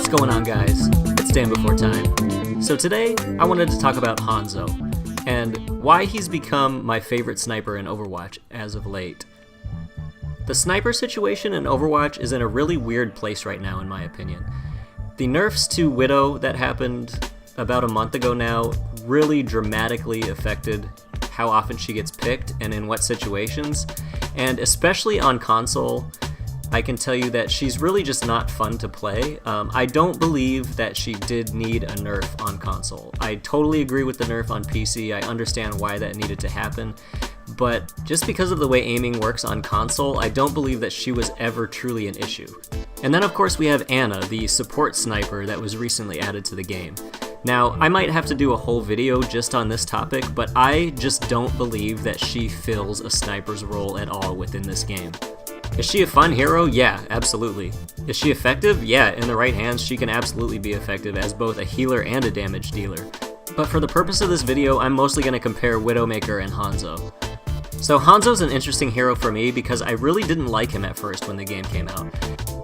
What's going on, guys? It's DanBeforeTime. So today, I wanted to talk about Hanzo, and why he's become my favorite sniper in Overwatch as of late. The sniper situation in Overwatch is in a really weird place right now, in my opinion. The nerfs to Widow that happened about a month ago now really dramatically affected how often she gets picked and in what situations, and especially on console, I can tell you that she's really just not fun to play. I don't believe that she did need a nerf on console. I totally agree with the nerf on PC. I understand why that needed to happen, but just because of the way aiming works on console, I don't believe that she was ever truly an issue. And then of course we have Anna, the support sniper that was recently added to the game. Now, I might have to do a whole video just on this topic, but I just don't believe that she fills a sniper's role at all within this game. Is she a fun hero? Yeah, absolutely. Is she effective? Yeah, in the right hands, she can absolutely be effective as both a healer and a damage dealer. But for the purpose of this video, I'm mostly going to compare Widowmaker and Hanzo. So Hanzo's an interesting hero for me because I really didn't like him at first when the game came out.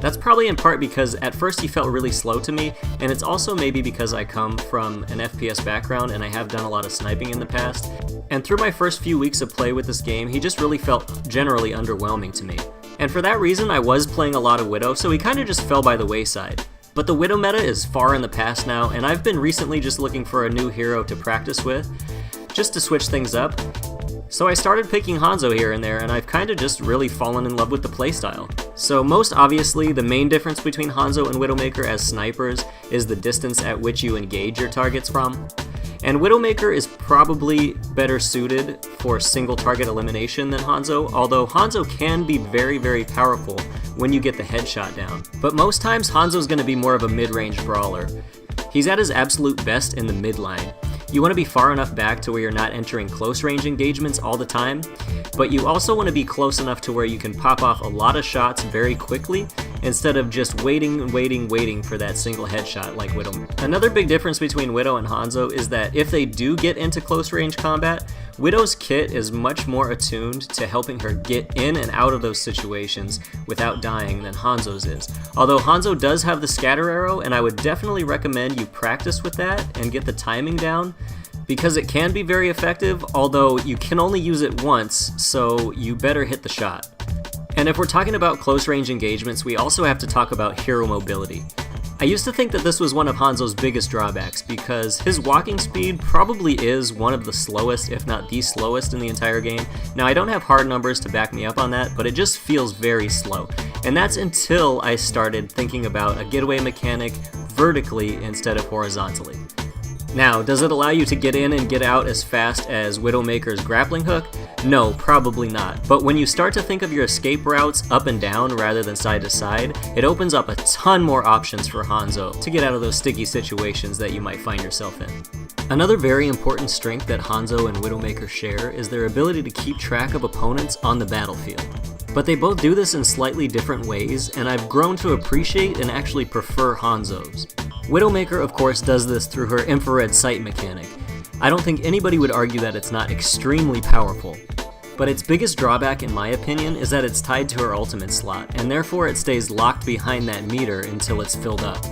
That's probably in part because at first he felt really slow to me, and it's also maybe because I come from an FPS background and I have done a lot of sniping in the past. And through my first few weeks of play with this game, he just really felt generally underwhelming to me. And for that reason, I was playing a lot of Widow, so he kind of just fell by the wayside. But the Widow meta is far in the past now, and I've been recently just looking for a new hero to practice with, just to switch things up. So I started picking Hanzo here and there, and I've kind of just really fallen in love with the playstyle. So most obviously, the main difference between Hanzo and Widowmaker as snipers is the distance at which you engage your targets from. And Widowmaker is probably better suited for single target elimination than Hanzo, although Hanzo can be very, very powerful when you get the headshot down. But most times Hanzo's going to be more of a mid-range brawler. He's at his absolute best in the mid line. You want to be far enough back to where you're not entering close range engagements all the time, but you also want to be close enough to where you can pop off a lot of shots very quickly instead of just waiting for that single headshot like Widow. Another big difference between Widow and Hanzo is that if they do get into close range combat, Widow's kit is much more attuned to helping her get in and out of those situations without dying than Hanzo's is. Although Hanzo does have the scatter arrow, and I would definitely recommend you practice with that and get the timing down, because it can be very effective, although you can only use it once, so you better hit the shot. And if we're talking about close range engagements, we also have to talk about hero mobility. I used to think that this was one of Hanzo's biggest drawbacks because his walking speed probably is one of the slowest, if not the slowest in the entire game. Now, I don't have hard numbers to back me up on that, but it just feels very slow. And that's until I started thinking about a getaway mechanic vertically instead of horizontally. Now, does it allow you to get in and get out as fast as Widowmaker's grappling hook? No, probably not. But when you start to think of your escape routes up and down rather than side to side, it opens up a ton more options for Hanzo to get out of those sticky situations that you might find yourself in. Another very important strength that Hanzo and Widowmaker share is their ability to keep track of opponents on the battlefield. But they both do this in slightly different ways, and I've grown to appreciate and actually prefer Hanzo's. Widowmaker, of course, does this through her infrared sight mechanic. I don't think anybody would argue that it's not extremely powerful, but its biggest drawback, in my opinion, is that it's tied to her ultimate slot, and therefore it stays locked behind that meter until it's filled up.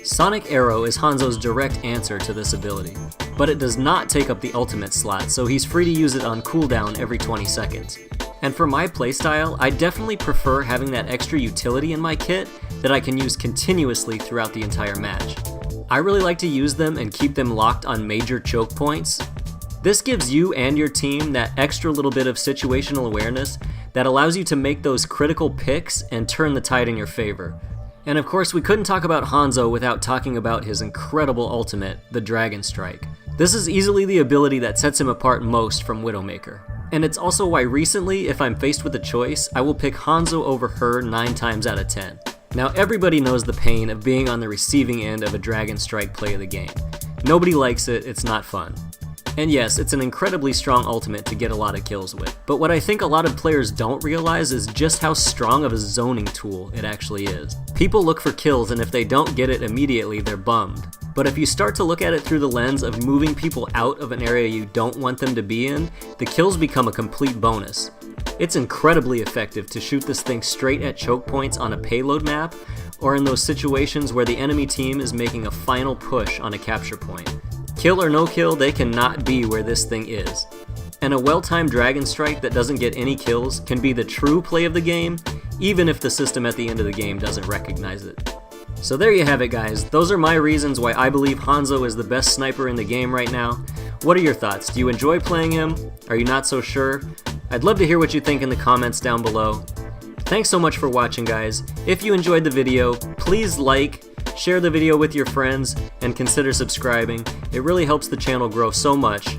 Sonic Arrow is Hanzo's direct answer to this ability, but it does not take up the ultimate slot, so he's free to use it on cooldown every 20 seconds. And for my playstyle, I definitely prefer having that extra utility in my kit that I can use continuously throughout the entire match. I really like to use them and keep them locked on major choke points. This gives you and your team that extra little bit of situational awareness that allows you to make those critical picks and turn the tide in your favor. And of course, we couldn't talk about Hanzo without talking about his incredible ultimate, the Dragon Strike. This is easily the ability that sets him apart most from Widowmaker. And it's also why recently, if I'm faced with a choice, I will pick Hanzo over her 9 times out of 10. Now, everybody knows the pain of being on the receiving end of a Dragon Strike play of the game. Nobody likes it, it's not fun. And yes, it's an incredibly strong ultimate to get a lot of kills with. But what I think a lot of players don't realize is just how strong of a zoning tool it actually is. People look for kills, and if they don't get it immediately, they're bummed. But if you start to look at it through the lens of moving people out of an area you don't want them to be in, the kills become a complete bonus. It's incredibly effective to shoot this thing straight at choke points on a payload map, or in those situations where the enemy team is making a final push on a capture point. Kill or no kill, they cannot be where this thing is. And a well-timed dragon strike that doesn't get any kills can be the true play of the game, even if the system at the end of the game doesn't recognize it. So there you have it, guys. Those are my reasons why I believe Hanzo is the best sniper in the game right now. What are your thoughts? Do you enjoy playing him? Are you not so sure? I'd love to hear what you think in the comments down below. Thanks so much for watching, guys. If you enjoyed the video, please like, share the video with your friends, and consider subscribing. It really helps the channel grow so much.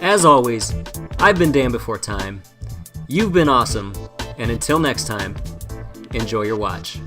As always, I've been DanBeforeTime. You've been awesome, and until next time, enjoy your watch.